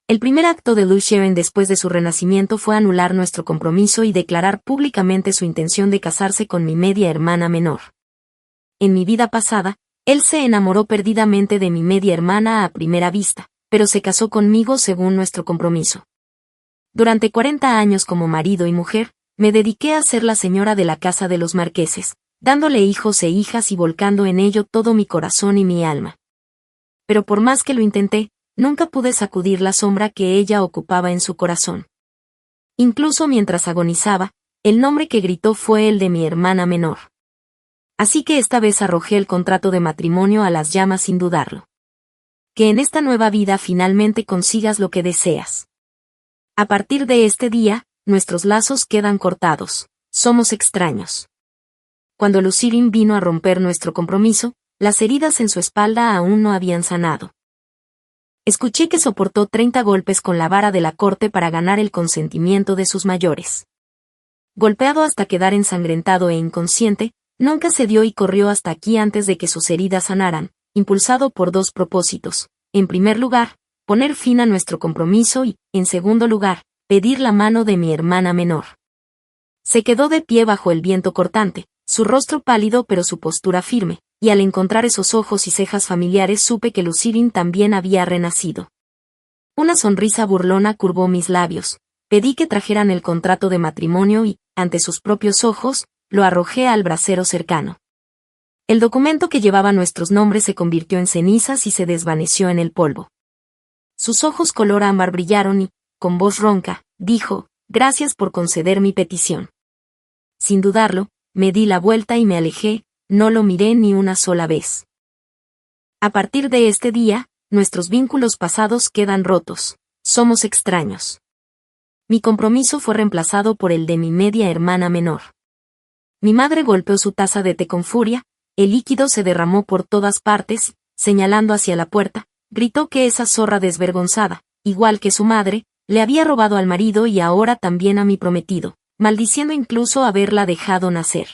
El primer acto de Lu Sharon después de su renacimiento fue anular nuestro compromiso y declarar públicamente su intención de casarse con mi media hermana menor. En mi vida pasada, él se enamoró perdidamente de mi media hermana a primera vista, pero se casó conmigo según nuestro compromiso. Durante 40 años como marido y mujer, me dediqué a ser la señora de la casa de los marqueses, dándole hijos e hijas y volcando en ello todo mi corazón y mi alma. Pero por más que lo intenté, nunca pude sacudir la sombra que ella ocupaba en su corazón. Incluso mientras agonizaba, el nombre que gritó fue el de mi hermana menor. Así que esta vez arrojé el contrato de matrimonio a las llamas sin dudarlo. Que en esta nueva vida finalmente consigas lo que deseas. A partir de este día, nuestros lazos quedan cortados, somos extraños. Cuando Lucirin vino a romper nuestro compromiso, las heridas en su espalda aún no habían sanado. Escuché que soportó 30 golpes con la vara de la corte para ganar el consentimiento de sus mayores. Golpeado hasta quedar ensangrentado e inconsciente, nunca cedió y corrió hasta aquí antes de que sus heridas sanaran, impulsado por dos propósitos. En primer lugar, poner fin a nuestro compromiso y, en segundo lugar, pedir la mano de mi hermana menor. Se quedó de pie bajo el viento cortante, su rostro pálido pero su postura firme, y al encontrar esos ojos y cejas familiares supe que Lucirin también había renacido. Una sonrisa burlona curvó mis labios, pedí que trajeran el contrato de matrimonio y, ante sus propios ojos, lo arrojé al brasero cercano. El documento que llevaba nuestros nombres se convirtió en cenizas y se desvaneció en el polvo. Sus ojos color ámbar brillaron y, con voz ronca, dijo, «Gracias por conceder mi petición». Sin dudarlo, me di la vuelta y me alejé, no lo miré ni una sola vez. A partir de este día, nuestros vínculos pasados quedan rotos, somos extraños. Mi compromiso fue reemplazado por el de mi media hermana menor. Mi madre golpeó su taza de té con furia, el líquido se derramó por todas partes, señalando hacia la puerta, gritó que esa zorra desvergonzada, igual que su madre, le había robado al marido y ahora también a mi prometido, maldiciendo incluso haberla dejado nacer.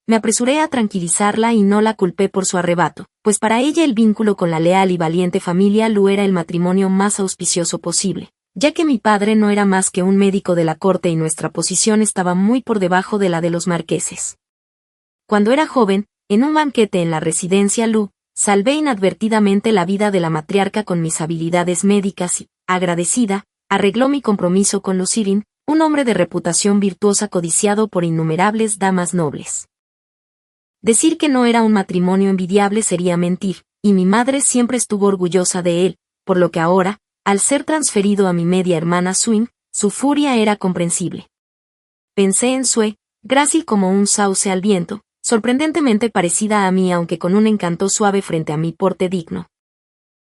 Me apresuré a tranquilizarla y no la culpé por su arrebato, pues para ella el vínculo con la leal y valiente familia Lu era el matrimonio más auspicioso posible, ya que mi padre no era más que un médico de la corte y nuestra posición estaba muy por debajo de la de los marqueses. Cuando era joven, en un banquete en la residencia Lu, salvé inadvertidamente la vida de la matriarca con mis habilidades médicas y, agradecida, arregló mi compromiso con Lucirin, un hombre de reputación virtuosa codiciado por innumerables damas nobles. Decir que no era un matrimonio envidiable sería mentir, y mi madre siempre estuvo orgullosa de él, por lo que ahora, al ser transferido a mi media hermana Swing, su furia era comprensible. Pensé en Sue, grácil como un sauce al viento, sorprendentemente parecida a mí aunque con un encanto suave frente a mi porte digno.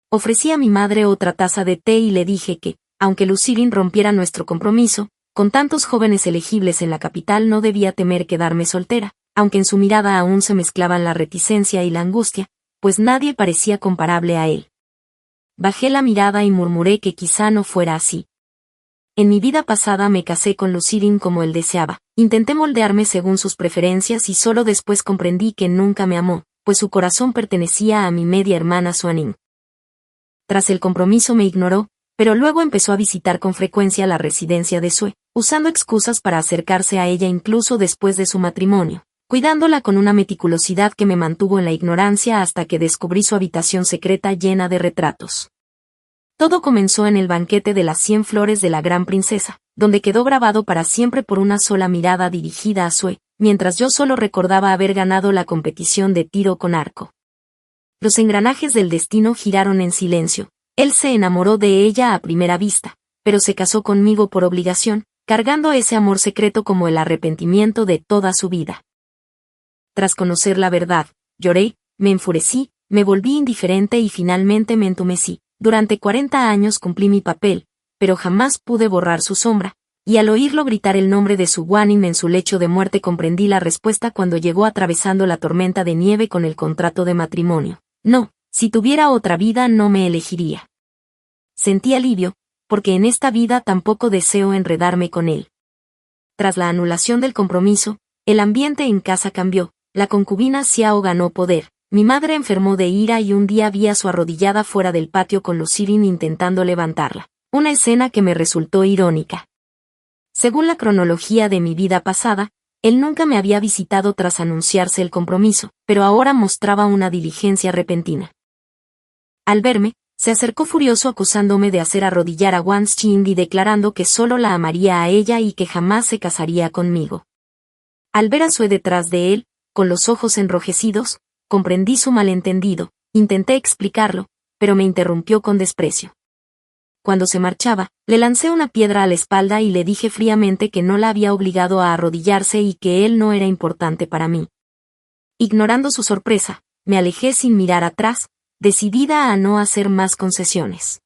Ofrecí a mi madre otra taza de té y le dije que, aunque Lucirin rompiera nuestro compromiso, con tantos jóvenes elegibles en la capital no debía temer quedarme soltera, aunque en su mirada aún se mezclaban la reticencia y la angustia, pues nadie parecía comparable a él. Bajé la mirada y murmuré que quizá no fuera así. En mi vida pasada me casé con Lucirin como él deseaba, intenté moldearme según sus preferencias y solo después comprendí que nunca me amó, pues su corazón pertenecía a mi media hermana Suaning. Tras el compromiso me ignoró, pero luego empezó a visitar con frecuencia la residencia de Sue, usando excusas para acercarse a ella incluso después de su matrimonio, cuidándola con una meticulosidad que me mantuvo en la ignorancia hasta que descubrí su habitación secreta llena de retratos. Todo comenzó en el banquete de las 100 flores de la gran princesa, donde quedó grabado para siempre por una sola mirada dirigida a Sue, mientras yo solo recordaba haber ganado la competición de tiro con arco. Los engranajes del destino giraron en silencio, él se enamoró de ella a primera vista, pero se casó conmigo por obligación, cargando ese amor secreto como el arrepentimiento de toda su vida. Tras conocer la verdad, lloré, me enfurecí, me volví indiferente y finalmente me entumecí. Durante 40 años cumplí mi papel, pero jamás pude borrar su sombra, y al oírlo gritar el nombre de su Guanyin en su lecho de muerte comprendí la respuesta cuando llegó atravesando la tormenta de nieve con el contrato de matrimonio. No, si tuviera otra vida no me elegiría. Sentí alivio, porque en esta vida tampoco deseo enredarme con él. Tras la anulación del compromiso, el ambiente en casa cambió, la concubina Xiao ganó poder. Mi madre enfermó de ira y un día vi a su arrodillada fuera del patio con Lucirin intentando levantarla, Una escena que me resultó irónica. Según la cronología de mi vida pasada, él nunca me había visitado tras anunciarse el compromiso, pero ahora mostraba una diligencia repentina. Al verme, se acercó furioso acusándome de hacer arrodillar a Wang Xing y declarando que solo la amaría a ella y que jamás se casaría conmigo. Al ver a Sue detrás de él, con los ojos enrojecidos, comprendí su malentendido, intenté explicarlo, pero me interrumpió con desprecio. Cuando se marchaba, le lancé una piedra a la espalda y le dije fríamente que no la había obligado a arrodillarse y que él no era importante para mí. Ignorando su sorpresa, me alejé sin mirar atrás, decidida a no hacer más concesiones.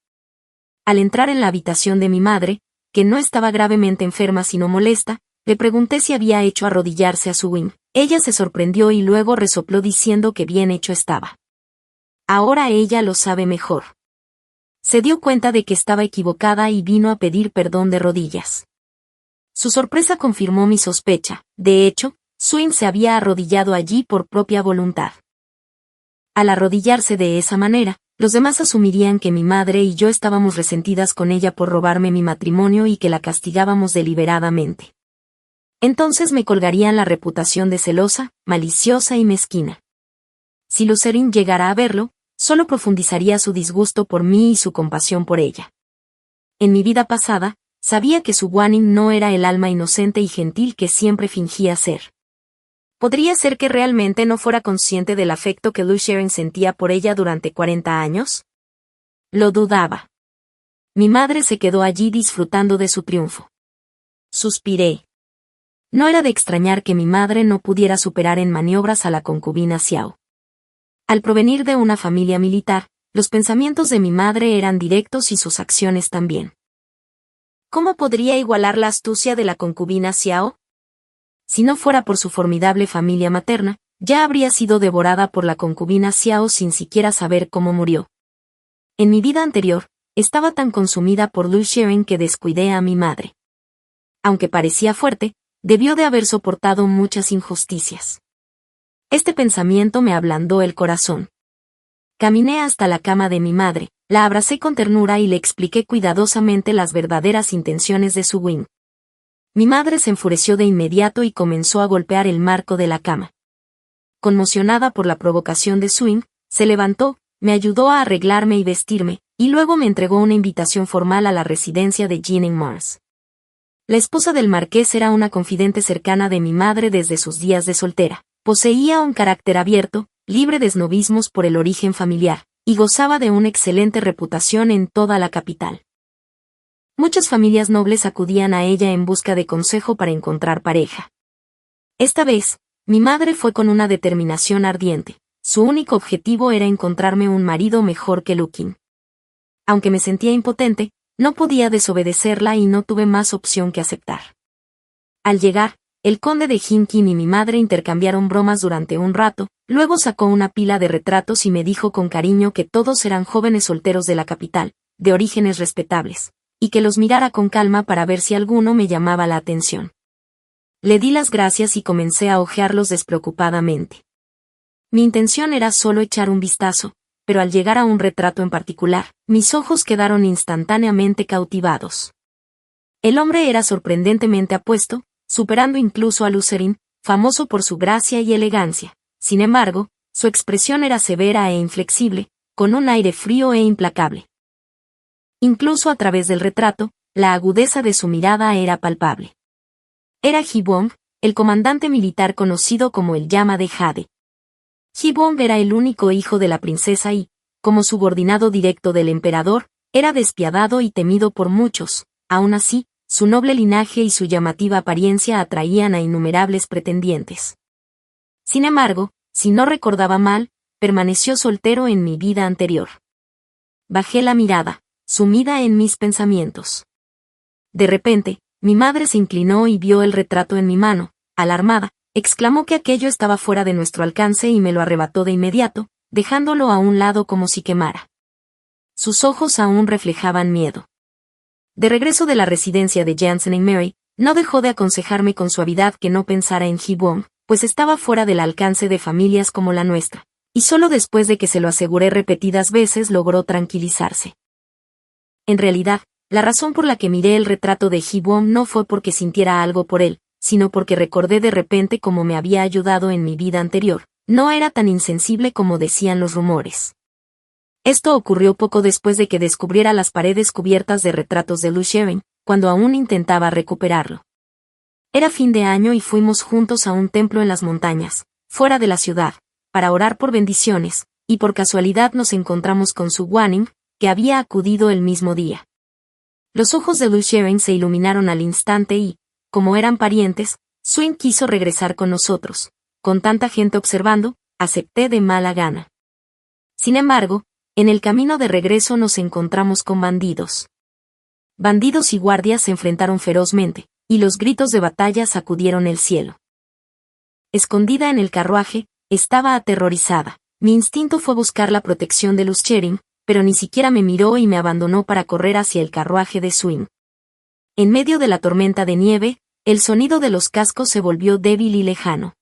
Al entrar en la habitación de mi madre, que no estaba gravemente enferma sino molesta, le pregunté si había hecho arrodillarse a su Wing. Ella se sorprendió y luego resopló diciendo que bien hecho estaba. Ahora ella lo sabe mejor. Se dio cuenta de que estaba equivocada y vino a pedir perdón de rodillas. Su sorpresa confirmó mi sospecha. De hecho, Swing se había arrodillado allí por propia voluntad. Al arrodillarse de esa manera, los demás asumirían que mi madre y yo estábamos resentidas con ella por robarme mi matrimonio y que la castigábamos deliberadamente. Entonces me colgarían la reputación de celosa, maliciosa y mezquina. Si Lucerne llegara a verlo, solo profundizaría su disgusto por mí y su compasión por ella. En mi vida pasada, sabía que su Guanyin no era el alma inocente y gentil que siempre fingía ser. ¿Podría ser que realmente no fuera consciente del afecto que Lucerne sentía por ella durante 40 años? Lo dudaba. Mi madre se quedó allí disfrutando de su triunfo. Suspiré. No era de extrañar que mi madre no pudiera superar en maniobras a la concubina Xiao. Al provenir de una familia militar, los pensamientos de mi madre eran directos y sus acciones también. ¿Cómo podría igualar la astucia de la concubina Xiao? Si no fuera por su formidable familia materna, ya habría sido devorada por la concubina Xiao sin siquiera saber cómo murió. En mi vida anterior, estaba tan consumida por Lucerne que descuidé a mi madre. Aunque parecía fuerte, debió de haber soportado muchas injusticias. Este pensamiento me ablandó el corazón. Caminé hasta la cama de mi madre, la abracé con ternura y le expliqué cuidadosamente las verdaderas intenciones de su Wing. Mi madre se enfureció de inmediato y comenzó a golpear el marco de la cama. Conmocionada por la provocación de Swing, se levantó, me ayudó a arreglarme y vestirme, y luego me entregó una invitación formal a la residencia de Jeanne Mars. La esposa del marqués era una confidente cercana de mi madre desde sus días de soltera. Poseía un carácter abierto, libre de snobismos por el origen familiar, y gozaba de una excelente reputación en toda la capital. Muchas familias nobles acudían a ella en busca de consejo para encontrar pareja. Esta vez, mi madre fue con una determinación ardiente. Su único objetivo era encontrarme un marido mejor que Lukin. Aunque me sentía impotente, no podía desobedecerla y no tuve más opción que aceptar. Al llegar, el conde de Hinkin y mi madre intercambiaron bromas durante un rato, luego sacó una pila de retratos y me dijo con cariño que todos eran jóvenes solteros de la capital, de orígenes respetables, y que los mirara con calma para ver si alguno me llamaba la atención. Le di las gracias y comencé a hojearlos despreocupadamente. Mi intención era solo echar un vistazo, pero al llegar a un retrato en particular, mis ojos quedaron instantáneamente cautivados. El hombre era sorprendentemente apuesto, superando incluso a Lucerne, famoso por su gracia y elegancia. Sin embargo, su expresión era severa e inflexible, con un aire frío e implacable. Incluso a través del retrato, la agudeza de su mirada era palpable. Era Hibong, el comandante militar conocido como el Llama de Jade. Hibong era el único hijo de la princesa y, como subordinado directo del emperador, era despiadado y temido por muchos. Aún así, su noble linaje y su llamativa apariencia atraían a innumerables pretendientes. Sin embargo, si no recordaba mal, permaneció soltero en mi vida anterior. Bajé la mirada, sumida en mis pensamientos. De repente, mi madre se inclinó y vio el retrato en mi mano. Alarmada, exclamó que aquello estaba fuera de nuestro alcance y me lo arrebató de inmediato, dejándolo a un lado como si quemara. Sus ojos aún reflejaban miedo. De regreso de la residencia de Jansen y Mary, no dejó de aconsejarme con suavidad que no pensara en Hibong, pues estaba fuera del alcance de familias como la nuestra, y solo después de que se lo aseguré repetidas veces logró tranquilizarse. En realidad, La razón por la que miré el retrato de Ji-won no fue porque sintiera algo por él, sino porque recordé de repente cómo me había ayudado en mi vida anterior. No era tan insensible como decían los rumores. Esto ocurrió poco después de que descubriera las paredes cubiertas de retratos de Lu Sharon, cuando aún intentaba recuperarlo. Era fin de año y fuimos juntos a un templo en las montañas, fuera de la ciudad, para orar por bendiciones, y por casualidad nos encontramos con Su Wanning, que había acudido el mismo día. Los ojos de Lu Sharon se iluminaron al instante y, como eran parientes, Swing quiso regresar con nosotros. Con tanta gente observando, acepté de mala gana. Sin embargo, en el camino de regreso nos encontramos con bandidos. Bandidos y guardias se enfrentaron ferozmente, y los gritos de batalla sacudieron el cielo. Escondida en el carruaje, estaba aterrorizada. Mi instinto fue buscar la protección de Luz Cherin, pero ni siquiera me miró y me abandonó para correr hacia el carruaje de Swing. En medio de la tormenta de nieve, el sonido de los cascos se volvió débil y lejano.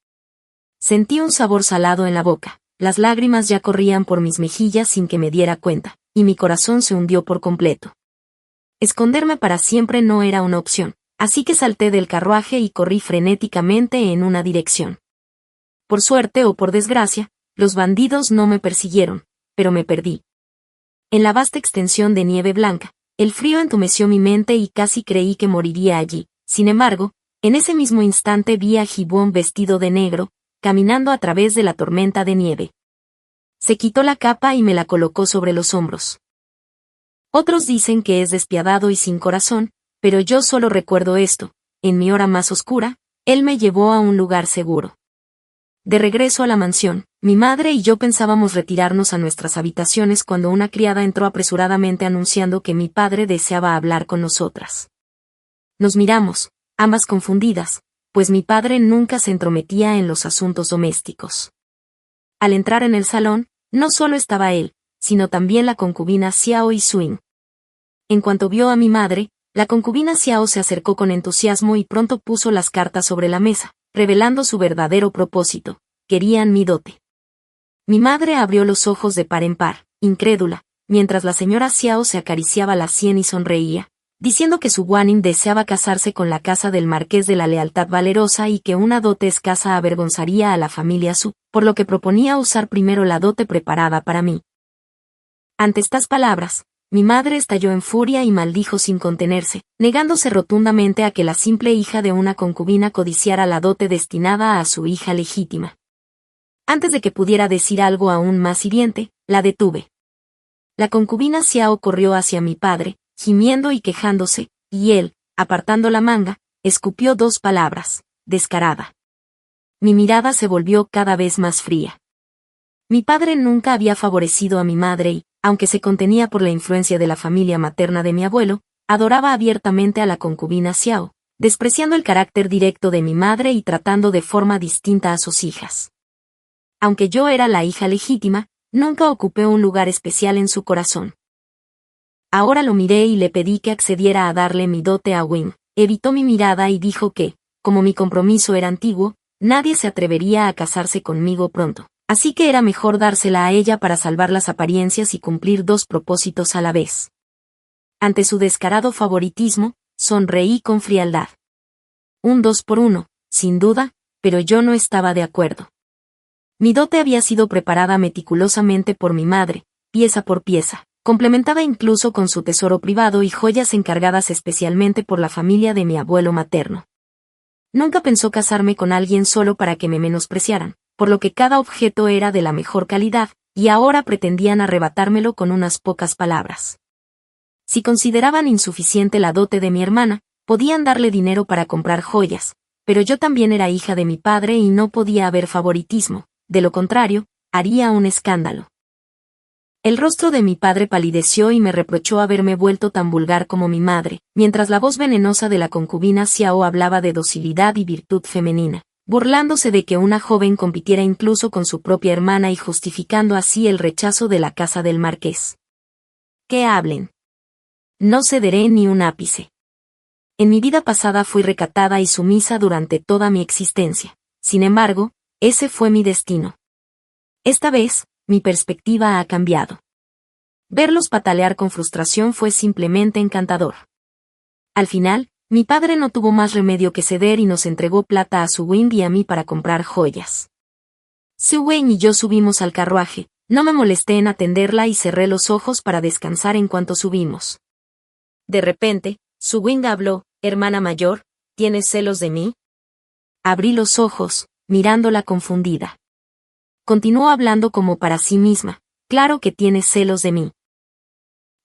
Sentí un sabor salado en la boca. Las lágrimas ya corrían por mis mejillas sin que me diera cuenta, y mi corazón se hundió por completo. Esconderme para siempre no era una opción, así que salté del carruaje y corrí frenéticamente en una dirección. Por suerte o por desgracia, los bandidos no me persiguieron, pero me perdí. En la vasta extensión de nieve blanca, el frío entumeció mi mente y casi creí que moriría allí. Sin embargo, en ese mismo instante vi a Ji-won vestido de negro, caminando a través de la tormenta de nieve. Se quitó la capa y me la colocó sobre los hombros. Otros dicen que es despiadado y sin corazón, pero yo solo recuerdo esto: en mi hora más oscura, él me llevó a un lugar seguro. De regreso a la mansión, mi madre y yo pensábamos retirarnos a nuestras habitaciones cuando una criada entró apresuradamente anunciando que mi padre deseaba hablar con nosotras. Nos miramos, ambas confundidas, pues mi padre nunca se entrometía en los asuntos domésticos. Al entrar en el salón, no solo estaba él, sino también la concubina Xiao y Swing. En cuanto vio a mi madre, la concubina Xiao se acercó con entusiasmo y pronto puso las cartas sobre la mesa, revelando su verdadero propósito: querían mi dote. Mi madre abrió los ojos de par en par, incrédula, mientras la señora Xiao se acariciaba la sien y sonreía, diciendo que Su Wanning deseaba casarse con la casa del marqués de la lealtad valerosa y que una dote escasa avergonzaría a la familia Su, por lo que proponía usar primero la dote preparada para mí. Ante estas palabras, mi madre estalló en furia y maldijo sin contenerse, negándose rotundamente a que la simple hija de una concubina codiciara la dote destinada a su hija legítima. Antes de que pudiera decir algo aún más hiriente, la detuve. La concubina Xiao corrió hacia mi padre, gimiendo y quejándose, y él, apartando la manga, escupió 2 palabras: descarada. Mi mirada se volvió cada vez más fría. Mi padre nunca había favorecido a mi madre y, aunque se contenía por la influencia de la familia materna de mi abuelo, adoraba abiertamente a la concubina Xiao, despreciando el carácter directo de mi madre y tratando de forma distinta a sus hijas. Aunque yo era la hija legítima, nunca ocupé un lugar especial en su corazón. Ahora lo miré y le pedí que accediera a darle mi dote a Wing. Evitó mi mirada y dijo que, como mi compromiso era antiguo, nadie se atrevería a casarse conmigo pronto, así que era mejor dársela a ella para salvar las apariencias y cumplir 2 propósitos a la vez. Ante su descarado favoritismo, sonreí con frialdad. Un 2 por 1, sin duda, pero yo no estaba de acuerdo. Mi dote había sido preparada meticulosamente por mi madre, pieza por pieza. Complementada incluso con su tesoro privado y joyas encargadas especialmente por la familia de mi abuelo materno. Nunca pensó casarme con alguien solo para que me menospreciaran, por lo que cada objeto era de la mejor calidad, y ahora pretendían arrebatármelo con unas pocas palabras. Si consideraban insuficiente la dote de mi hermana, podían darle dinero para comprar joyas, pero yo también era hija de mi padre y no podía haber favoritismo, de lo contrario, haría un escándalo. El rostro de mi padre palideció y me reprochó haberme vuelto tan vulgar como mi madre, mientras la voz venenosa de la concubina Xiao hablaba de docilidad y virtud femenina, burlándose de que una joven compitiera incluso con su propia hermana y justificando así el rechazo de la casa del marqués. Que hablen. No cederé ni un ápice. En mi vida pasada fui recatada y sumisa durante toda mi existencia. Sin embargo, ese fue mi destino. Esta vez, mi perspectiva ha cambiado. Verlos patalear con frustración fue simplemente encantador. Al final, mi padre no tuvo más remedio que ceder y nos entregó plata a Suwing y a mí para comprar joyas. Suwing y yo subimos al carruaje, no me molesté en atenderla y cerré los ojos para descansar en cuanto subimos. De repente, Suwing habló: «Hermana mayor, ¿tienes celos de mí?». Abrí los ojos, mirándola confundida. Continuó hablando como para sí misma: «Claro que tienes celos de mí.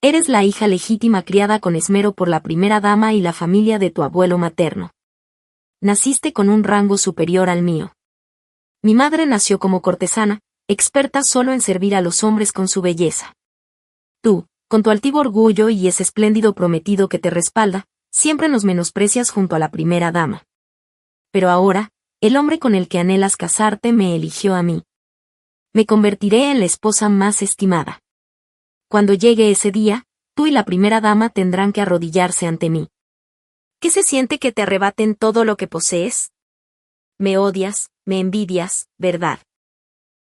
Eres la hija legítima criada con esmero por la primera dama y la familia de tu abuelo materno. Naciste con un rango superior al mío. Mi madre nació como cortesana, experta solo en servir a los hombres con su belleza. Tú, con tu altivo orgullo y ese espléndido prometido que te respalda, siempre nos menosprecias junto a la primera dama. Pero ahora, el hombre con el que anhelas casarte me eligió a mí. Me convertiré en la esposa más estimada. Cuando llegue ese día, tú y la primera dama tendrán que arrodillarse ante mí. ¿Qué se siente que te arrebaten todo lo que posees? Me odias, me envidias, ¿verdad?».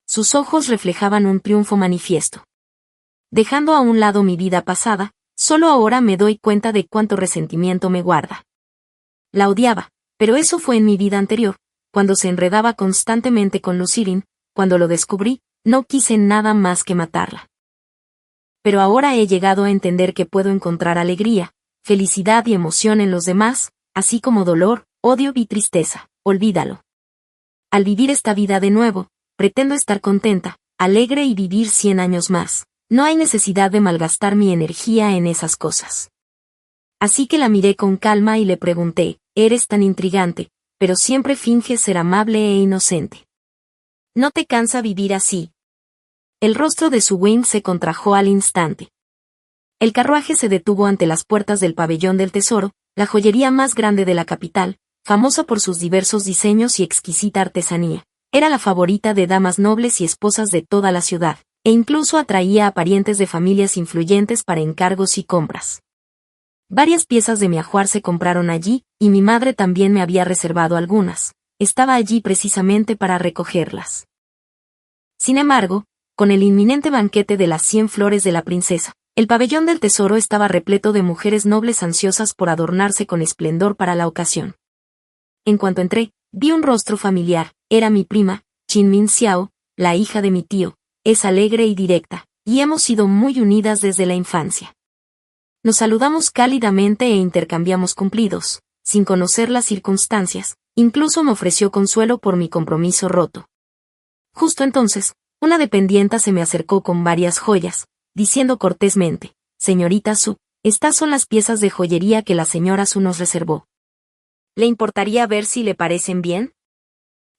Sus ojos reflejaban un triunfo manifiesto. Dejando a un lado mi vida pasada, solo ahora me doy cuenta de cuánto resentimiento me guarda. La odiaba, pero eso fue en mi vida anterior, cuando se enredaba constantemente con Lucirin. Cuando lo descubrí, no quise nada más que matarla. Pero ahora he llegado a entender que puedo encontrar alegría, felicidad y emoción en los demás, así como dolor, odio y tristeza. Olvídalo. Al vivir esta vida de nuevo, pretendo estar contenta, alegre y vivir 100 años más. No hay necesidad de malgastar mi energía en esas cosas. Así que la miré con calma y le pregunté: «Eres tan intrigante, pero siempre finges ser amable e inocente. ¿No te cansa vivir así?». El rostro de Suwing se contrajo al instante. El carruaje se detuvo ante las puertas del pabellón del tesoro, la joyería más grande de la capital, famosa por sus diversos diseños y exquisita artesanía. Era la favorita de damas nobles y esposas de toda la ciudad, e incluso atraía a parientes de familias influyentes para encargos y compras. Varias piezas de mi ajuar se compraron allí, y mi madre también me había reservado algunas. Estaba allí precisamente para recogerlas. Sin embargo, con el inminente banquete de las 100 flores de la princesa, el pabellón del tesoro estaba repleto de mujeres nobles ansiosas por adornarse con esplendor para la ocasión. En cuanto entré, vi un rostro familiar. Era mi prima, Chin-Min Xiao, la hija de mi tío. Es alegre y directa, y hemos sido muy unidas desde la infancia. Nos saludamos cálidamente e intercambiamos cumplidos, sin conocer las circunstancias. Incluso me ofreció consuelo por mi compromiso roto. Justo entonces, una dependienta se me acercó con varias joyas, diciendo cortésmente: «Señorita Su, estas son las piezas de joyería que la señora Su nos reservó. ¿Le importaría ver si le parecen bien?».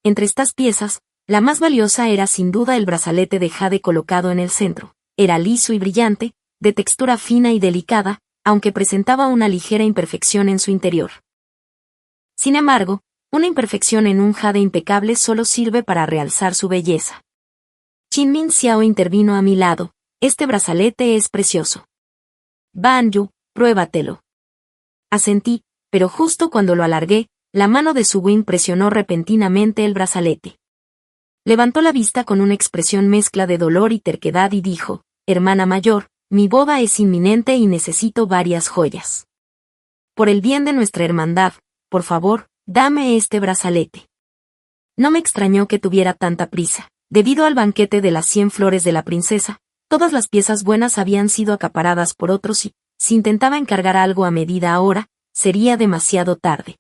Entre estas piezas, la más valiosa era sin duda el brazalete de jade colocado en el centro. Era liso y brillante, de textura fina y delicada, aunque presentaba una ligera imperfección en su interior. Sin embargo, una imperfección en un jade impecable solo sirve para realzar su belleza. Chin-Min Xiao intervino a mi lado: «Este brazalete es precioso. Ban-Yu, pruébatelo». Asentí, pero justo cuando lo alargué, la mano de Suwing presionó repentinamente el brazalete. Levantó la vista con una expresión mezcla de dolor y terquedad y dijo: «Hermana mayor, mi boda es inminente y necesito varias joyas. Por el bien de nuestra hermandad, por favor, dame este brazalete». No me extrañó que tuviera tanta prisa. Debido al banquete de las 100 flores de la princesa, todas las piezas buenas habían sido acaparadas por otros y, si intentaba encargar algo a medida ahora, sería demasiado tarde.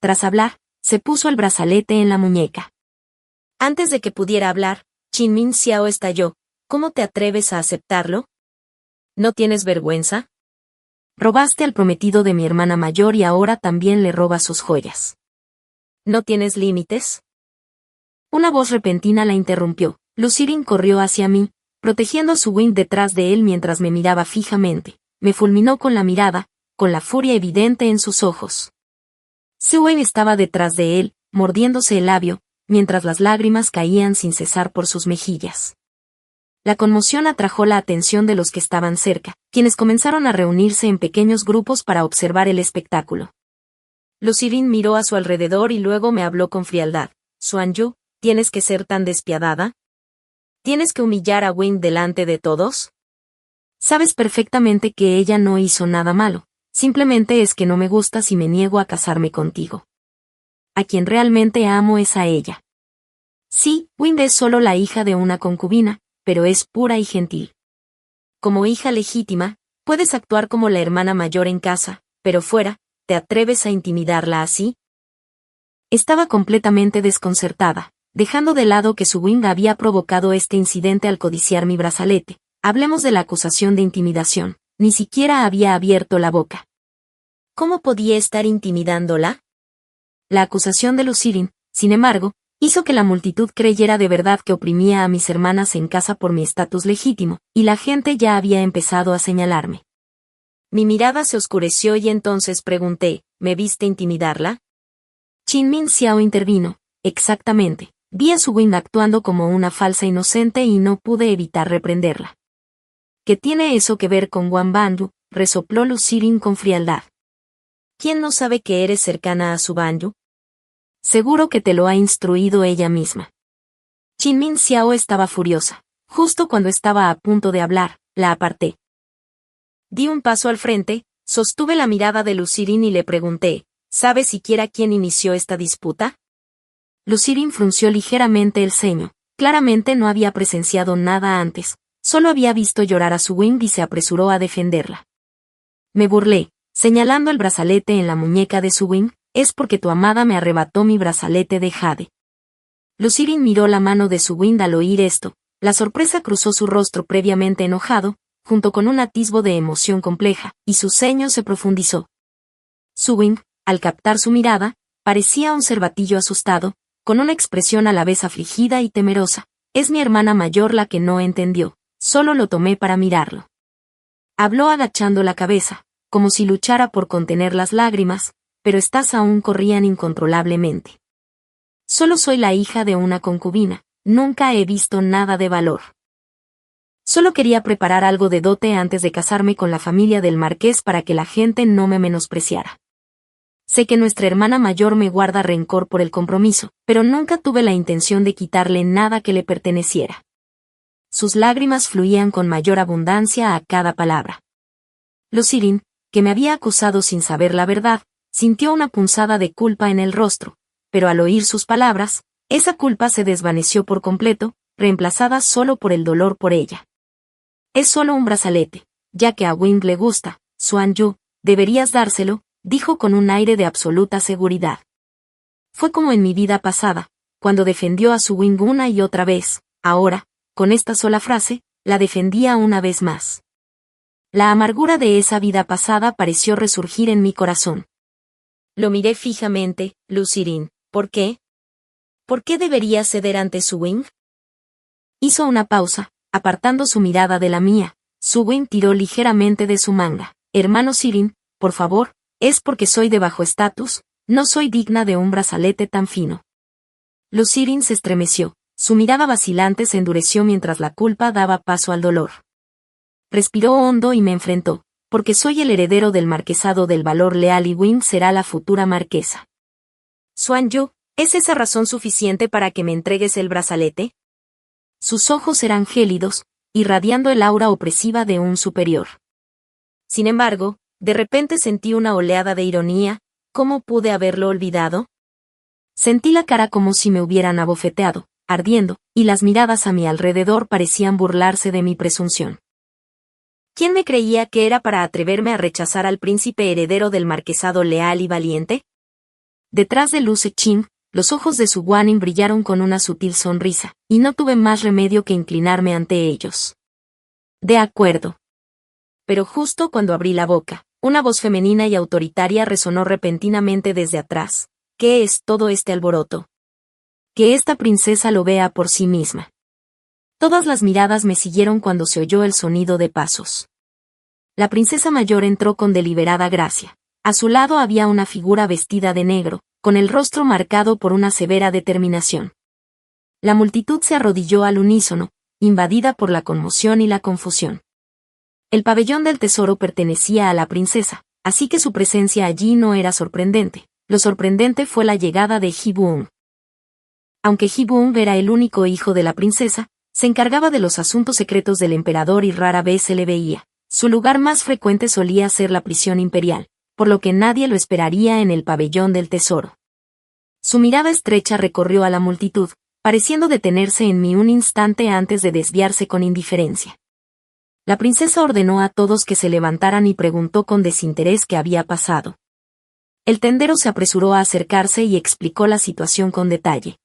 Tras hablar, se puso el brazalete en la muñeca. Antes de que pudiera hablar, Chin-Min Xiao estalló: «¿Cómo te atreves a aceptarlo? ¿No tienes vergüenza? Robaste al prometido de mi hermana mayor y ahora también le robas sus joyas. ¿No tienes límites?». Una voz repentina la interrumpió. Lucirin corrió hacia mí, protegiendo a Suwing detrás de él mientras me miraba fijamente. Me fulminó con la mirada, con la furia evidente en sus ojos. Suwing estaba detrás de él, mordiéndose el labio, mientras las lágrimas caían sin cesar por sus mejillas. La conmoción atrajo la atención de los que estaban cerca, quienes comenzaron a reunirse en pequeños grupos para observar el espectáculo. Lucirin miró a su alrededor y luego me habló con frialdad: «Xuanyu, ¿tienes que ser tan despiadada? ¿Tienes que humillar a Wing delante de todos?». Sabes perfectamente que ella no hizo nada malo, simplemente es que no me gustas y me niego a casarme contigo. A quien realmente amo es a ella. Sí, Wind es solo la hija de una concubina, pero es pura y gentil. Como hija legítima, puedes actuar como la hermana mayor en casa, pero fuera, ¿te atreves a intimidarla así? Estaba completamente desconcertada, dejando de lado que su Wind había provocado este incidente al codiciar mi brazalete. Hablemos de la acusación de intimidación. Ni siquiera había abierto la boca. ¿Cómo podía estar intimidándola? La acusación de Lucirin, sin embargo, hizo que la multitud creyera de verdad que oprimía a mis hermanas en casa por mi estatus legítimo, y la gente ya había empezado a señalarme. Mi mirada se oscureció y entonces pregunté, ¿me viste intimidarla? Chin Min Xiao intervino, exactamente. Vi a Su Wind actuando como una falsa inocente y no pude evitar reprenderla. ¿Qué tiene eso que ver con Wang Banyu?, resopló Lucirin con frialdad. ¿Quién no sabe que eres cercana a Su Banyu? Seguro que te lo ha instruido ella misma. Chin Min Xiao estaba furiosa. Justo cuando estaba a punto de hablar, la aparté. Di un paso al frente, sostuve la mirada de Lucirin y le pregunté, ¿sabes siquiera quién inició esta disputa? Lucirin frunció ligeramente el ceño. Claramente no había presenciado nada antes. Solo había visto llorar a Su Wind y se apresuró a defenderla. Me burlé, señalando el brazalete en la muñeca de Su Wind, es porque tu amada me arrebató mi brazalete de jade. Lucirin miró la mano de Su Wind al oír esto, la sorpresa cruzó su rostro previamente enojado, junto con un atisbo de emoción compleja, y su ceño se profundizó. Su Wind, al captar su mirada, parecía un cervatillo asustado, con una expresión a la vez afligida y temerosa. Es mi hermana mayor la que no entendió. Solo lo tomé para mirarlo. Habló agachando la cabeza, como si luchara por contener las lágrimas, pero estas aún corrían incontrolablemente. Solo soy la hija de una concubina, nunca he visto nada de valor. Solo quería preparar algo de dote antes de casarme con la familia del marqués para que la gente no me menospreciara. Sé que nuestra hermana mayor me guarda rencor por el compromiso, pero nunca tuve la intención de quitarle nada que le perteneciera. Sus lágrimas fluían con mayor abundancia a cada palabra. Lucirin, que me había acusado sin saber la verdad, sintió una punzada de culpa en el rostro, pero al oír sus palabras, esa culpa se desvaneció por completo, reemplazada solo por el dolor por ella. Es solo un brazalete, ya que a Wind le gusta, Xuan Yu, deberías dárselo, dijo con un aire de absoluta seguridad. Fue como en mi vida pasada, cuando defendió a Su Wind una y otra vez, ahora, con esta sola frase, la defendía una vez más. La amargura de esa vida pasada pareció resurgir en mi corazón. Lo miré fijamente, Lucirin, ¿por qué? ¿Por qué debería ceder ante Su Wind? Hizo una pausa, apartando su mirada de la mía. Su Wind tiró ligeramente de su manga. Hermano Sirin, por favor, es porque soy de bajo estatus, no soy digna de un brazalete tan fino. Lucirin se estremeció. Su mirada vacilante se endureció mientras la culpa daba paso al dolor. Respiró hondo y me enfrentó, porque soy el heredero del marquesado del valor leal y Wind será la futura marquesa. Xuan Yu, ¿es esa razón suficiente para que me entregues el brazalete? Sus ojos eran gélidos, irradiando el aura opresiva de un superior. Sin embargo, de repente sentí una oleada de ironía. ¿Cómo pude haberlo olvidado? Sentí la cara como si me hubieran abofeteado, ardiendo, y las miradas a mi alrededor parecían burlarse de mi presunción. ¿Quién me creía que era para atreverme a rechazar al príncipe heredero del marquesado leal y valiente? Detrás de Luce Ching, los ojos de Su Guanin brillaron con una sutil sonrisa, y no tuve más remedio que inclinarme ante ellos. De acuerdo. Pero justo cuando abrí la boca, una voz femenina y autoritaria resonó repentinamente desde atrás. ¿Qué es todo este alboroto? Que esta princesa lo vea por sí misma. Todas las miradas me siguieron cuando se oyó el sonido de pasos. La princesa mayor entró con deliberada gracia. A su lado había una figura vestida de negro, con el rostro marcado por una severa determinación. La multitud se arrodilló al unísono, invadida por la conmoción y la confusión. El pabellón del tesoro pertenecía a la princesa, así que su presencia allí no era sorprendente. Lo sorprendente fue la llegada de Ji Buong. Aunque Ji Buong era el único hijo de la princesa, Se encargaba de los asuntos secretos del emperador y rara vez se le veía. Su lugar más frecuente solía ser la prisión imperial, por lo que nadie lo esperaría en el pabellón del tesoro. Su mirada estrecha recorrió a la multitud, pareciendo detenerse en mí un instante antes de desviarse con indiferencia. La princesa ordenó a todos que se levantaran y preguntó con desinterés qué había pasado. El tendero se apresuró a acercarse y explicó la situación con detalle.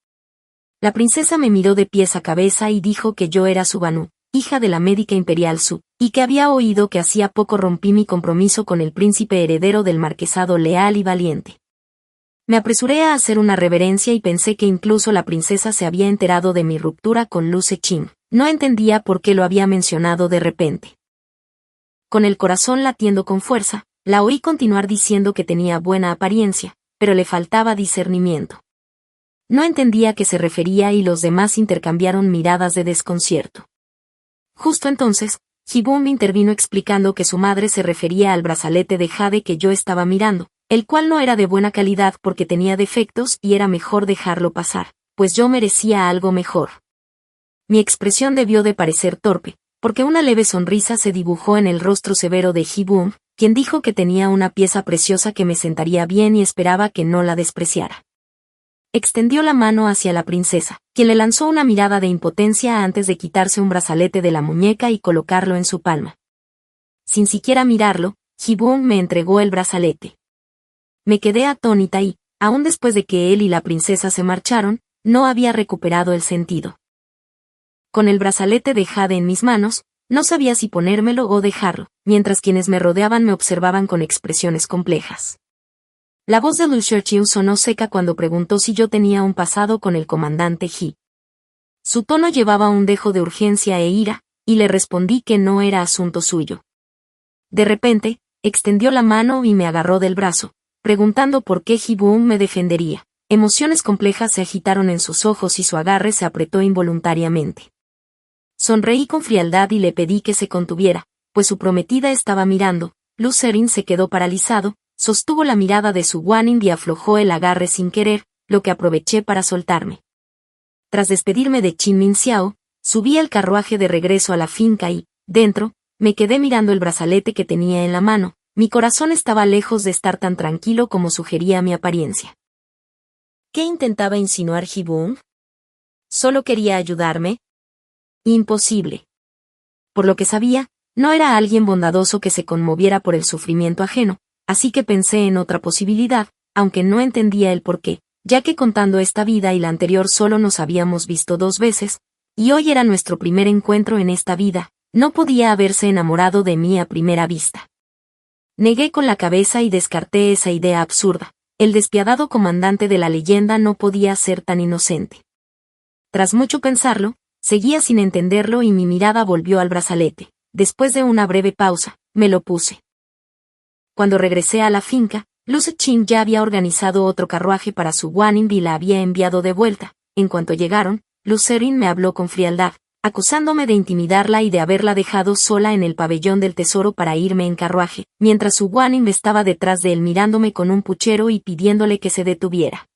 La princesa me miró de pies a cabeza y dijo que yo era su Banu, hija de la médica imperial Su, y que había oído que hacía poco rompí mi compromiso con el príncipe heredero del marquesado leal y valiente. Me apresuré a hacer una reverencia y pensé que incluso la princesa se había enterado de mi ruptura con Lu Zexin. No entendía por qué lo había mencionado de repente. Con el corazón latiendo con fuerza, la oí continuar diciendo que tenía buena apariencia, pero le faltaba discernimiento. No entendía a qué se refería y los demás intercambiaron miradas de desconcierto. Justo entonces, Hibum intervino explicando que su madre se refería al brazalete de jade que yo estaba mirando, el cual no era de buena calidad porque tenía defectos y era mejor dejarlo pasar, pues yo merecía algo mejor. Mi expresión debió de parecer torpe, porque una leve sonrisa se dibujó en el rostro severo de Hibum, quien dijo que tenía una pieza preciosa que me sentaría bien y esperaba que no la despreciara. Extendió la mano hacia la princesa, quien le lanzó una mirada de impotencia antes de quitarse un brazalete de la muñeca y colocarlo en su palma. Sin siquiera mirarlo, Hibum me entregó el brazalete. Me quedé atónita y, aun después de que él y la princesa se marcharon, no había recuperado el sentido. Con el brazalete de jade en mis manos, no sabía si ponérmelo o dejarlo, mientras quienes me rodeaban me observaban con expresiones complejas. La voz de Lu Zexin sonó seca cuando preguntó si yo tenía un pasado con el comandante He. Su tono llevaba un dejo de urgencia e ira, y le respondí que no era asunto suyo. De repente, extendió la mano y me agarró del brazo, preguntando por qué Hibum me defendería. Emociones complejas se agitaron en sus ojos y su agarre se apretó involuntariamente. Sonreí con frialdad y le pedí que se contuviera, pues su prometida estaba mirando. Lu Zexin se quedó paralizado, sostuvo la mirada de su guanyin y aflojó el agarre sin querer, lo que aproveché para soltarme. Tras despedirme de Qin Minxiao, subí al carruaje de regreso a la finca y, dentro, me quedé mirando el brazalete que tenía en la mano. Mi corazón estaba lejos de estar tan tranquilo como sugería mi apariencia. ¿Qué intentaba insinuar Hibum? ¿Solo quería ayudarme? Imposible. Por lo que sabía, no era alguien bondadoso que se conmoviera por el sufrimiento ajeno, así que pensé en otra posibilidad, aunque no entendía el porqué, ya que contando esta vida y la anterior solo nos habíamos visto 2 veces, y hoy era nuestro primer encuentro en esta vida, no podía haberse enamorado de mí a primera vista. Negué con la cabeza y descarté esa idea absurda. El despiadado comandante de la leyenda no podía ser tan inocente. Tras mucho pensarlo, seguía sin entenderlo y mi mirada volvió al brazalete. Después de una breve pausa, me lo puse. Cuando regresé a la finca, Lu Zexin ya había organizado otro carruaje para su guanyin y la había enviado de vuelta. En cuanto llegaron, Lu Zexin me habló con frialdad, acusándome de intimidarla y de haberla dejado sola en el pabellón del tesoro para irme en carruaje, mientras su guanyin estaba detrás de él mirándome con un puchero y pidiéndole que se detuviera.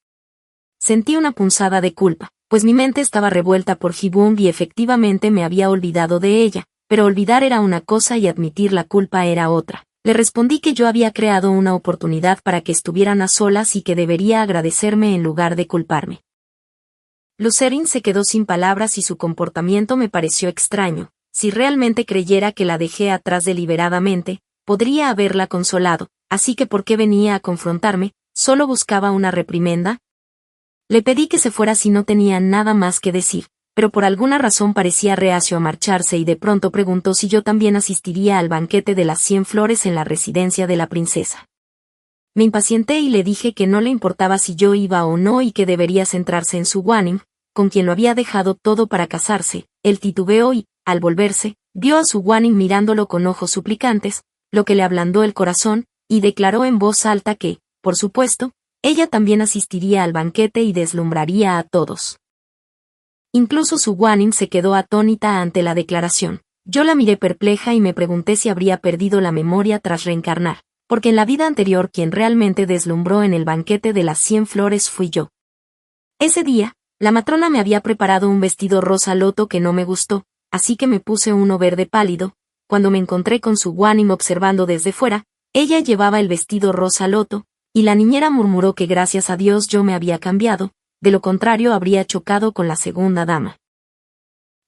Sentí una punzada de culpa, pues mi mente estaba revuelta por Hibum y efectivamente me había olvidado de ella, pero olvidar era una cosa y admitir la culpa era otra. Le respondí que yo había creado una oportunidad para que estuvieran a solas y que debería agradecerme en lugar de culparme. Lu Zexin se quedó sin palabras y su comportamiento me pareció extraño. Si realmente creyera que la dejé atrás deliberadamente, podría haberla consolado, así que ¿por qué venía a confrontarme? ¿Solo buscaba una reprimenda? Le pedí que se fuera si no tenía nada más que decir, pero por alguna razón parecía reacio a marcharse y de pronto preguntó si yo también asistiría al banquete de las 100 flores en la residencia de la princesa. Me impacienté y le dije que no le importaba si yo iba o no y que debería centrarse en su guanyin, con quien lo había dejado todo para casarse. Él titubeó y, al volverse, vio a su guanyin mirándolo con ojos suplicantes, lo que le ablandó el corazón, y declaró en voz alta que, por supuesto, ella también asistiría al banquete y deslumbraría a todos. Incluso su guanyin se quedó atónita ante la declaración. Yo la miré perpleja y me pregunté si habría perdido la memoria tras reencarnar, porque en la vida anterior quien realmente deslumbró en el banquete de las 100 flores fui yo. Ese día, La matrona me había preparado un vestido rosa loto que no me gustó, así que me puse uno verde pálido. Cuando me encontré con su guanim observando desde fuera, ella llevaba el vestido rosa loto, y la niñera murmuró que gracias a Dios yo me había cambiado, de lo contrario habría chocado con la segunda dama.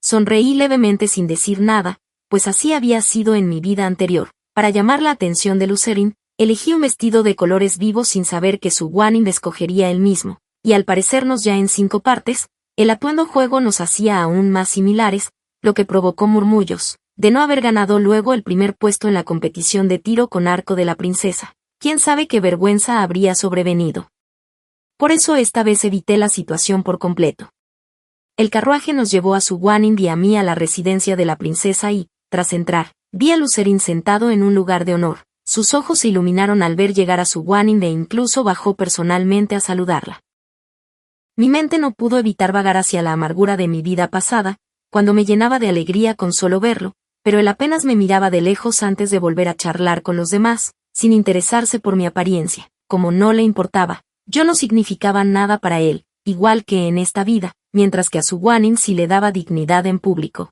Sonreí levemente sin decir nada, pues así había sido en mi vida anterior. Para llamar la atención de Lucerín, elegí un vestido de colores vivos sin saber que su guanim escogería él mismo, y al parecernos ya en 5 partes, el atuendo juego nos hacía aún más similares, lo que provocó murmullos, de no haber ganado luego el primer puesto en la competición de tiro con arco de la princesa. ¿Quién sabe qué vergüenza habría sobrevenido? Por eso esta vez evité la situación por completo. El carruaje nos llevó a su guanim y a mí a la residencia de la princesa y, tras entrar, vi a Lucerín sentado en un lugar de honor. Sus ojos se iluminaron al ver llegar a su guanim e incluso bajó personalmente a saludarla. Mi mente no pudo evitar vagar hacia la amargura de mi vida pasada, cuando me llenaba de alegría con solo verlo, pero él apenas me miraba de lejos antes de volver a charlar con los demás, sin interesarse por mi apariencia. Como no le importaba, yo no significaba nada para él, igual que en esta vida, mientras que a su guanim sí le daba dignidad en público.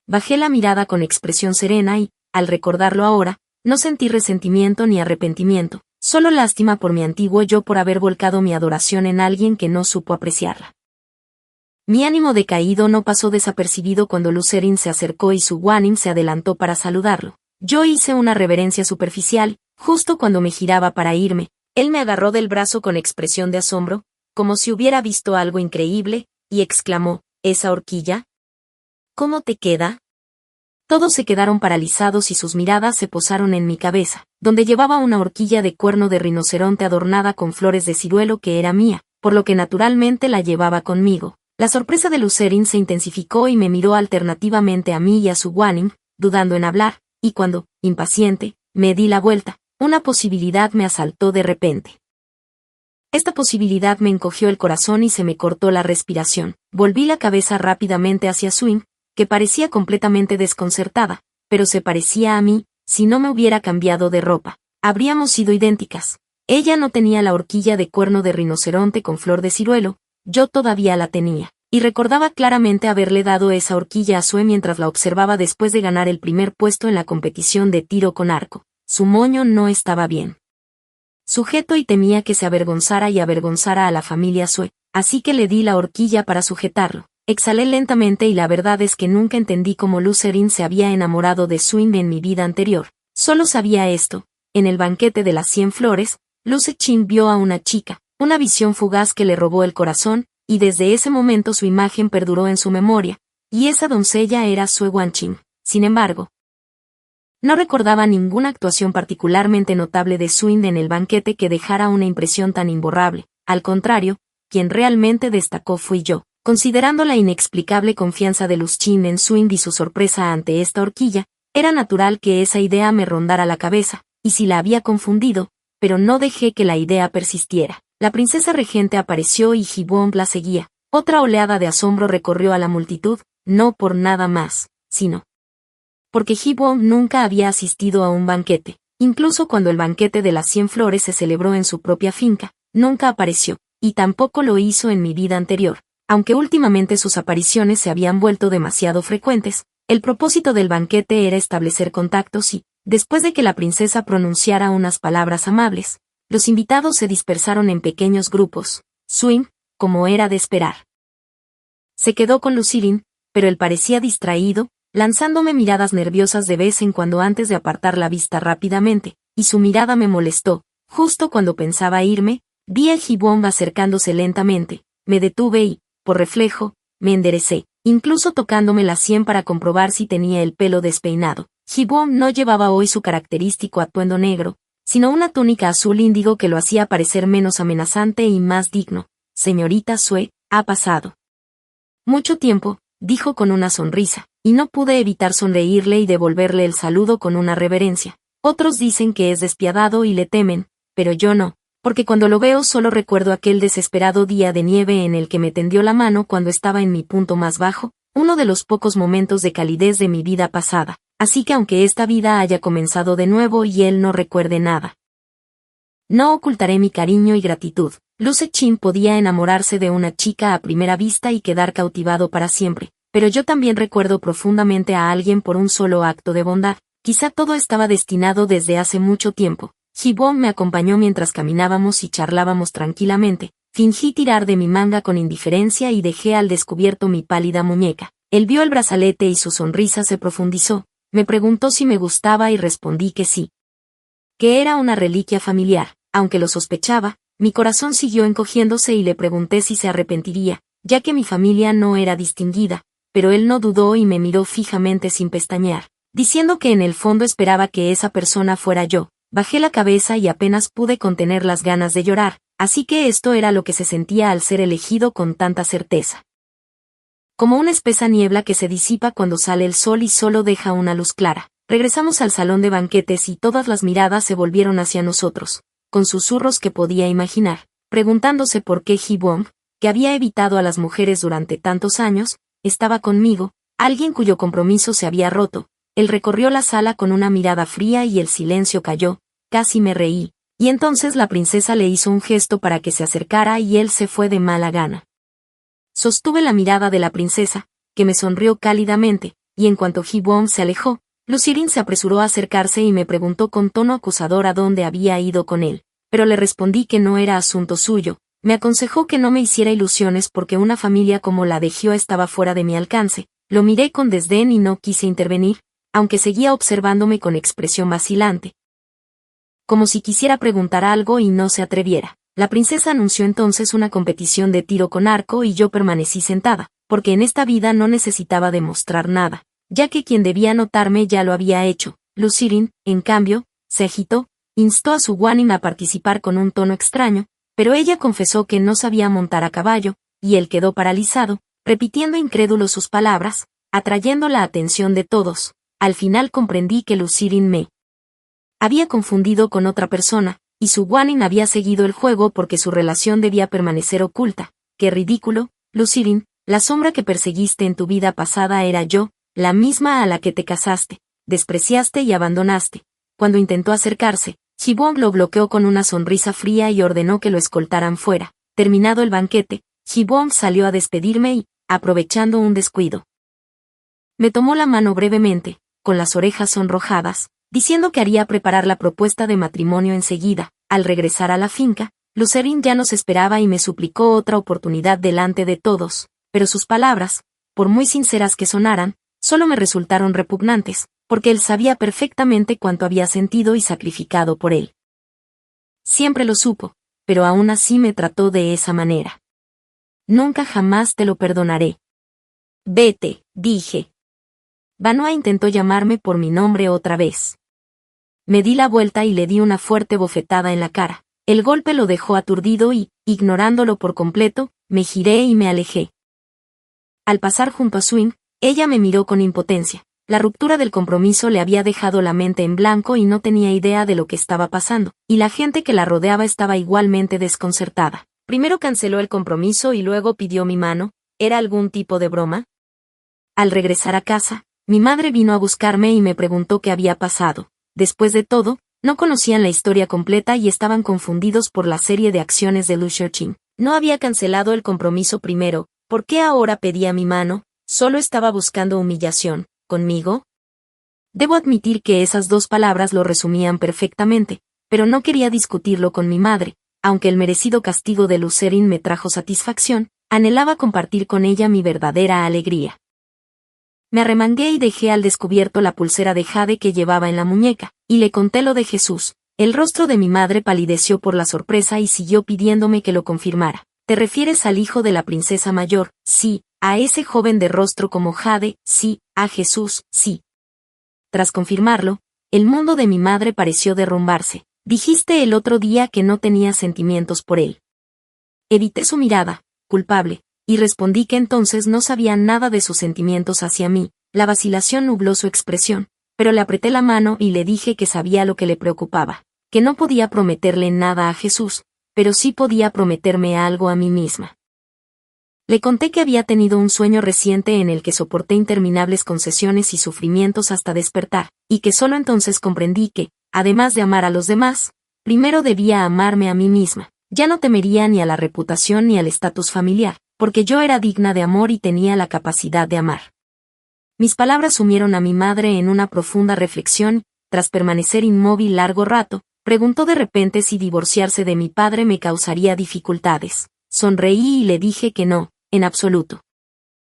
Bajé la mirada con expresión serena y, al recordarlo ahora, no sentí resentimiento ni arrepentimiento, solo lástima por mi antiguo yo por haber volcado mi adoración en alguien que no supo apreciarla. Mi ánimo decaído no pasó desapercibido cuando Lucerín se acercó y su guanim se adelantó para saludarlo. Yo hice una reverencia superficial, justo cuando me giraba para irme, él me agarró del brazo con expresión de asombro, como si hubiera visto algo increíble, y exclamó, ¿esa horquilla? ¿Cómo te queda? Todos se quedaron paralizados y sus miradas se posaron en mi cabeza, donde llevaba una horquilla de cuerno de rinoceronte adornada con flores de ciruelo que era mía, por lo que naturalmente la llevaba conmigo. La sorpresa de Lucerín se intensificó y me miró alternativamente a mí y a su guanim, dudando en hablar, y cuando, impaciente, me di la vuelta, una posibilidad me asaltó de repente. Esta posibilidad me encogió el corazón y se me cortó la respiración. Volví la cabeza rápidamente hacia Swing, que parecía completamente desconcertada, pero se parecía a mí. Si no me hubiera cambiado de ropa, habríamos sido idénticas. Ella no tenía la horquilla de cuerno de rinoceronte con flor de ciruelo, yo todavía la tenía, y recordaba claramente haberle dado esa horquilla a Sue mientras la observaba después de ganar el primer puesto en la competición de tiro con arco. Su moño no estaba bien sujeto y temía que se avergonzara y avergonzara a la familia Sue, así que le di la horquilla para sujetarlo. Exhalé lentamente y la verdad es que nunca entendí cómo Lucerín se había enamorado de Swing en mi vida anterior. Solo sabía esto: en el banquete de las 100 flores, Lucerín vio a una chica, una visión fugaz que le robó el corazón, y desde ese momento su imagen perduró en su memoria, y esa doncella era Sue Wanching. Sin embargo, no recordaba ninguna actuación particularmente notable de Swing en el banquete que dejara una impresión tan imborrable. Al contrario, quien realmente destacó fui yo. Considerando la inexplicable confianza de Lucerín en Swing y su sorpresa ante esta horquilla, era natural que esa idea me rondara la cabeza, y si la había confundido, pero no dejé que la idea persistiera. La princesa regente apareció y Hibong la seguía. Otra oleada de asombro recorrió a la multitud, no por nada más, sino porque Hibong nunca había asistido a un banquete. Incluso cuando el banquete de las 100 flores se celebró en su propia finca, nunca apareció, y tampoco lo hizo en mi vida anterior. Aunque últimamente sus apariciones se habían vuelto demasiado frecuentes, el propósito del banquete era establecer contactos y, después de que la princesa pronunciara unas palabras amables, los invitados se dispersaron en pequeños grupos. Swing, como era de esperar, se quedó con Lucerín, pero él parecía distraído, lanzándome miradas nerviosas de vez en cuando antes de apartar la vista rápidamente, y su mirada me molestó. Justo cuando pensaba irme, vi a Hibong acercándose lentamente, me detuve y, por reflejo, me enderecé, incluso tocándome la sien para comprobar si tenía el pelo despeinado. Hibong no llevaba hoy su característico atuendo negro, sino una túnica azul índigo que lo hacía parecer menos amenazante y más digno. Señorita Sue, ha pasado mucho tiempo, dijo con una sonrisa, y no pude evitar sonreírle y devolverle el saludo con una reverencia. Otros dicen que es despiadado y le temen, pero yo no, porque cuando lo veo solo recuerdo aquel desesperado día de nieve en el que me tendió la mano cuando estaba en mi punto más bajo, uno de los pocos momentos de calidez de mi vida pasada, así que aunque esta vida haya comenzado de nuevo y él no recuerde nada No ocultaré mi cariño y gratitud. Lu Zexin podía enamorarse de una chica a primera vista y quedar cautivado para siempre, pero yo también recuerdo profundamente a alguien por un solo acto de bondad. Quizá todo estaba destinado desde hace mucho tiempo. Ji-won me acompañó mientras caminábamos y charlábamos tranquilamente. Fingí tirar de mi manga con indiferencia y dejé al descubierto mi pálida muñeca. Él vio el brazalete y su sonrisa se profundizó. Me preguntó si me gustaba y respondí que sí. Que era una reliquia familiar. Aunque lo sospechaba, mi corazón siguió encogiéndose y le pregunté si se arrepentiría, ya que mi familia no era distinguida, pero él no dudó y me miró fijamente sin pestañear, diciendo que en el fondo esperaba que esa persona fuera yo. Bajé la cabeza y apenas pude contener las ganas de llorar, así que esto era lo que se sentía al ser elegido con tanta certeza. Como una espesa niebla que se disipa cuando sale el sol y solo deja una luz clara. Regresamos al salón de banquetes y todas las miradas se volvieron hacia nosotros, con susurros que podía imaginar, preguntándose por qué Ji-won, que había evitado a las mujeres durante tantos años, estaba conmigo, alguien cuyo compromiso se había roto. Él recorrió la sala con una mirada fría y el silencio cayó. Casi me reí, y entonces la princesa le hizo un gesto para que se acercara y él se fue de mala gana. Sostuve la mirada de la princesa, que me sonrió cálidamente, y en cuanto Ji-won se alejó, Lu Zirin se apresuró a acercarse y me preguntó con tono acusador a dónde había ido con él, pero le respondí que no era asunto suyo. Me aconsejó que no me hiciera ilusiones porque una familia como la de Hyo estaba fuera de mi alcance. Lo miré con desdén y no quise intervenir, aunque seguía observándome con expresión vacilante, como si quisiera preguntar algo y no se atreviera. La princesa anunció entonces una competición de tiro con arco y yo permanecí sentada, porque en esta vida no necesitaba demostrar nada, ya que quien debía notarme ya lo había hecho. Lu Zirin, en cambio, se agitó, instó a su guanyin a participar con un tono extraño, pero ella confesó que no sabía montar a caballo, y él quedó paralizado, repitiendo incrédulo sus palabras, atrayendo la atención de todos. Al final comprendí que Lu Zirin me había confundido con otra persona, y su guanyin había seguido el juego porque su relación debía permanecer oculta. ¡Qué ridículo, Lu Zirin! La sombra que perseguiste en tu vida pasada era yo, la misma a la que te casaste, despreciaste y abandonaste. Cuando intentó acercarse, Ji-won lo bloqueó con una sonrisa fría y ordenó que lo escoltaran fuera. Terminado el banquete, Ji-won salió a despedirme y, aprovechando un descuido, me tomó la mano brevemente, con las orejas sonrojadas, diciendo que haría preparar la propuesta de matrimonio enseguida. Al regresar a la finca, Lu Zirin ya nos esperaba y me suplicó otra oportunidad delante de todos, pero sus palabras, por muy sinceras que sonaran, solo me resultaron repugnantes, porque él sabía perfectamente cuánto había sentido y sacrificado por él. Siempre lo supo, pero aún así me trató de esa manera. Nunca jamás te lo perdonaré. Vete, dije. Vanhua intentó llamarme por mi nombre otra vez. Me di la vuelta y le di una fuerte bofetada en la cara. El golpe lo dejó aturdido y, ignorándolo por completo, me giré y me alejé. Al pasar junto a Swing, ella me miró con impotencia. La ruptura del compromiso le había dejado la mente en blanco y no tenía idea de lo que estaba pasando, y la gente que la rodeaba estaba igualmente desconcertada. Primero canceló el compromiso y luego pidió mi mano. ¿Era algún tipo de broma? Al regresar a casa, mi madre vino a buscarme y me preguntó qué había pasado. Después de todo, no conocían la historia completa y estaban confundidos por la serie de acciones de Lu Zexin. No había cancelado el compromiso primero. ¿Por qué ahora pedía mi mano? ¿Solo estaba buscando humillación conmigo? Debo admitir que esas dos palabras lo resumían perfectamente, pero no quería discutirlo con mi madre. Aunque el merecido castigo de Lu Zexin me trajo satisfacción, anhelaba compartir con ella mi verdadera alegría. Me arremangué y dejé al descubierto la pulsera de jade que llevaba en la muñeca, y le conté lo de Jesús. El rostro de mi madre palideció por la sorpresa y siguió pidiéndome que lo confirmara. ¿Te refieres al hijo de la princesa mayor? Sí. ¿A ese joven de rostro como jade? Sí. ¿A Jesús? Sí. Tras confirmarlo, el mundo de mi madre pareció derrumbarse. Dijiste el otro día que no tenías sentimientos por él. Evité su mirada, culpable, y respondí que entonces no sabía nada de sus sentimientos hacia mí. La vacilación nubló su expresión, pero le apreté la mano y le dije que sabía lo que le preocupaba, que no podía prometerle nada a Jesús, pero sí podía prometerme algo a mí misma. Le conté que había tenido un sueño reciente en el que soporté interminables concesiones y sufrimientos hasta despertar, y que solo entonces comprendí que, además de amar a los demás, primero debía amarme a mí misma. Ya no temería ni a la reputación ni al estatus familiar, porque yo era digna de amor y tenía la capacidad de amar. Mis palabras sumieron a mi madre en una profunda reflexión. Tras permanecer inmóvil largo rato, preguntó de repente si divorciarse de mi padre me causaría dificultades. Sonreí y le dije que no, en absoluto.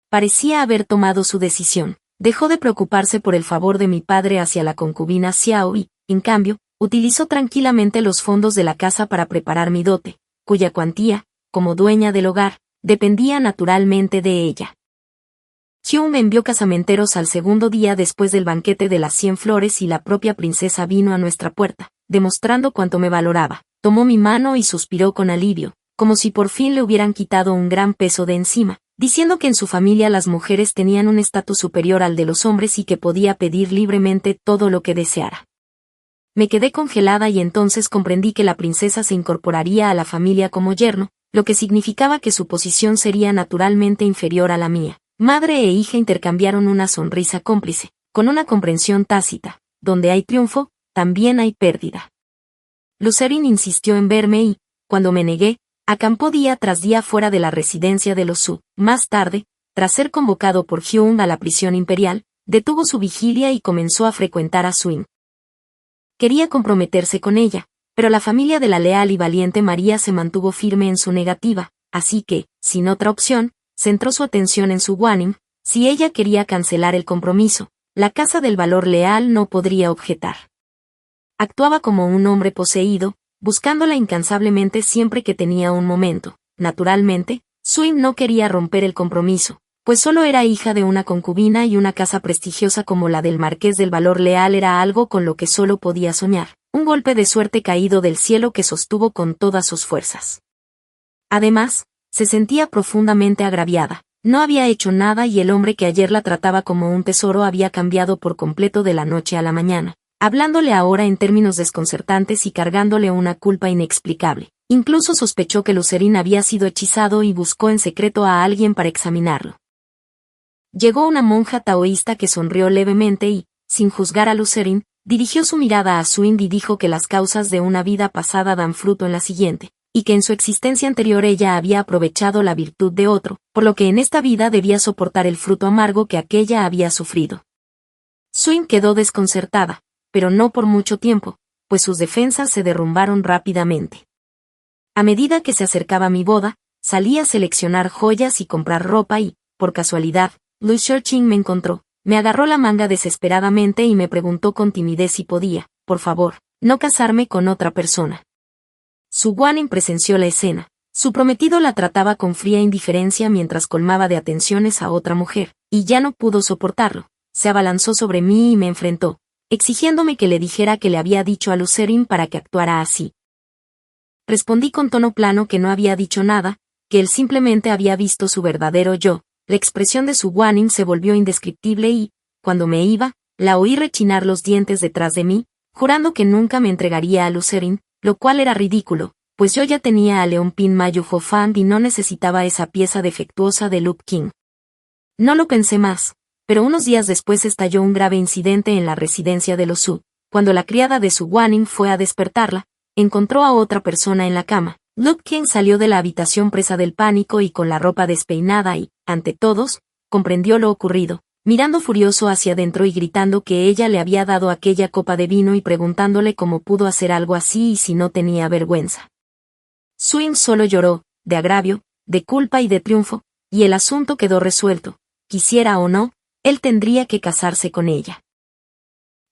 Parecía haber tomado su decisión. Dejó de preocuparse por el favor de mi padre hacia la concubina Xiao y, en cambio, utilizó tranquilamente los fondos de la casa para preparar mi dote, cuya cuantía, como dueña del hogar, dependía naturalmente de ella. Xiu me envió casamenteros al segundo día después del banquete de las 100 flores y la propia princesa vino a nuestra puerta, demostrando cuánto me valoraba. Tomó mi mano y suspiró con alivio, como si por fin le hubieran quitado un gran peso de encima, diciendo que en su familia las mujeres tenían un estatus superior al de los hombres y que podía pedir libremente todo lo que deseara. Me quedé congelada y entonces comprendí que la princesa se incorporaría a la familia como yerno, lo que significaba que su posición sería naturalmente inferior a la mía. Madre e hija intercambiaron una sonrisa cómplice, con una comprensión tácita. Donde hay triunfo, también hay pérdida. Lucerin insistió en verme y, cuando me negué, acampó día tras día fuera de la residencia de los Su. Más tarde, tras ser convocado por Hyun a la prisión imperial, detuvo su vigilia y comenzó a frecuentar a Swing. Quería comprometerse con ella, pero la familia de la leal y valiente María se mantuvo firme en su negativa, así que, sin otra opción, centró su atención en su Guanyin. Si ella quería cancelar el compromiso, la Casa del Valor Leal no podría objetar. Actuaba como un hombre poseído, buscándola incansablemente siempre que tenía un momento. Naturalmente, Swing no quería romper el compromiso, pues solo era hija de una concubina y una casa prestigiosa como la del Marqués del Valor Leal era algo con lo que solo podía soñar, un golpe de suerte caído del cielo que sostuvo con todas sus fuerzas. Además, se sentía profundamente agraviada. No había hecho nada y el hombre que ayer la trataba como un tesoro había cambiado por completo de la noche a la mañana, hablándole ahora en términos desconcertantes y cargándole una culpa inexplicable. Incluso sospechó que Lucerin había sido hechizado y buscó en secreto a alguien para examinarlo. Llegó una monja taoísta que sonrió levemente y, sin juzgar a Lucerin, dirigió su mirada a Swing y dijo que las causas de una vida pasada dan fruto en la siguiente, y que en su existencia anterior ella había aprovechado la virtud de otro, por lo que en esta vida debía soportar el fruto amargo que aquella había sufrido. Swing quedó desconcertada, pero no por mucho tiempo, pues sus defensas se derrumbaron rápidamente. A medida que se acercaba mi boda, salí a seleccionar joyas y comprar ropa y, por casualidad, Lu Shirqing me encontró, me agarró la manga desesperadamente y me preguntó con timidez si podía, por favor, no casarme con otra persona. Su Guanyin presenció la escena. Su prometido la trataba con fría indiferencia mientras colmaba de atenciones a otra mujer, y ya no pudo soportarlo. Se abalanzó sobre mí y me enfrentó, exigiéndome que le dijera que le había dicho a Lucerin para que actuara así. Respondí con tono plano que no había dicho nada, que él simplemente había visto su verdadero yo. La expresión de su Guanyin se volvió indescriptible y, cuando me iba, la oí rechinar los dientes detrás de mí, jurando que nunca me entregaría a Lucerin, lo cual era ridículo, pues yo ya tenía a Leonpin Mayu Hofang y no necesitaba esa pieza defectuosa de Luke King. No lo pensé más, pero unos días después estalló un grave incidente en la residencia de los Su. Cuando la criada de su Guanyin fue a despertarla, encontró a otra persona en la cama. Luke King salió de la habitación presa del pánico y con la ropa despeinada y, ante todos, comprendió lo ocurrido, mirando furioso hacia adentro y gritando que ella le había dado aquella copa de vino y preguntándole cómo pudo hacer algo así y si no tenía vergüenza. Swing solo lloró, de agravio, de culpa y de triunfo, y el asunto quedó resuelto. Quisiera o no, él tendría que casarse con ella.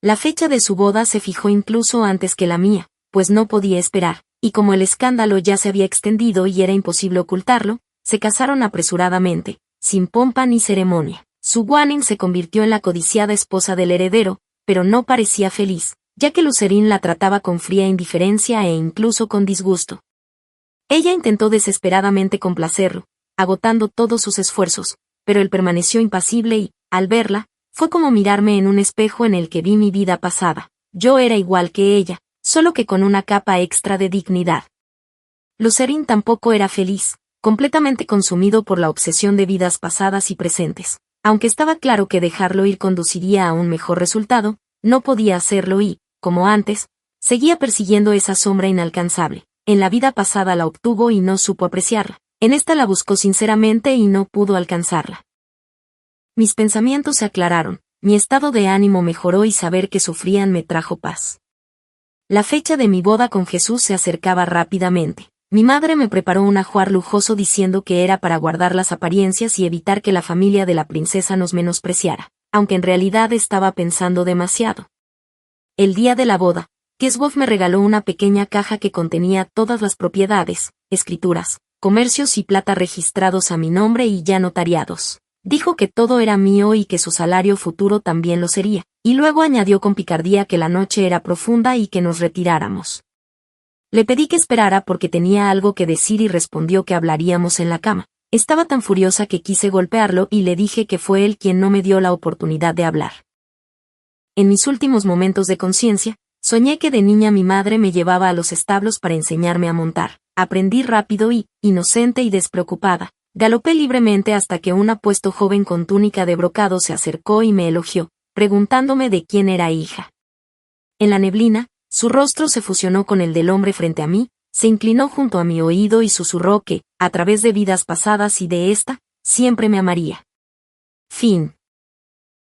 La fecha de su boda se fijó incluso antes que la mía, pues no podía esperar, y como el escándalo ya se había extendido y era imposible ocultarlo, se casaron apresuradamente, sin pompa ni ceremonia. Su Guanyin se convirtió en la codiciada esposa del heredero, pero no parecía feliz, ya que Lucerin la trataba con fría indiferencia e incluso con disgusto. Ella intentó desesperadamente complacerlo, agotando todos sus esfuerzos, pero él permaneció impasible y, al verla, fue como mirarme en un espejo en el que vi mi vida pasada. Yo era igual que ella, solo que con una capa extra de dignidad. Lucerin tampoco era feliz, completamente consumido por la obsesión de vidas pasadas y presentes. Aunque estaba claro que dejarlo ir conduciría a un mejor resultado, no podía hacerlo y, como antes, Seguía persiguiendo esa sombra inalcanzable. En la vida pasada la obtuvo y no supo apreciarla. En esta la buscó sinceramente y no pudo alcanzarla. Mis pensamientos se aclararon, mi estado de ánimo mejoró y saber que sufrían me trajo paz. La fecha de mi boda con Jesús se acercaba rápidamente. Mi madre me preparó un ajuar lujoso diciendo que era para guardar las apariencias y evitar que la familia de la princesa nos menospreciara, aunque en realidad estaba pensando demasiado. El día de la boda, Keswoff me regaló una pequeña caja que contenía todas las propiedades, escrituras, comercios y plata registrados a mi nombre y ya notariados. Dijo que todo era mío y que su salario futuro también lo sería, y luego añadió con picardía que la noche era profunda y que nos retiráramos. Le pedí que esperara porque tenía algo que decir y respondió que hablaríamos en la cama. Estaba tan furiosa que quise golpearlo y le dije que fue él quien no me dio la oportunidad de hablar. En mis últimos momentos de conciencia, soñé que de niña mi madre me llevaba a los establos para enseñarme a montar. Aprendí rápido y, inocente y despreocupada, galopé libremente hasta que un apuesto joven con túnica de brocado se acercó y me elogió, preguntándome de quién era hija. En la neblina, su rostro se fusionó con el del hombre frente a mí, se inclinó junto a mi oído y susurró que, a través de vidas pasadas y de esta, siempre me amaría. Fin.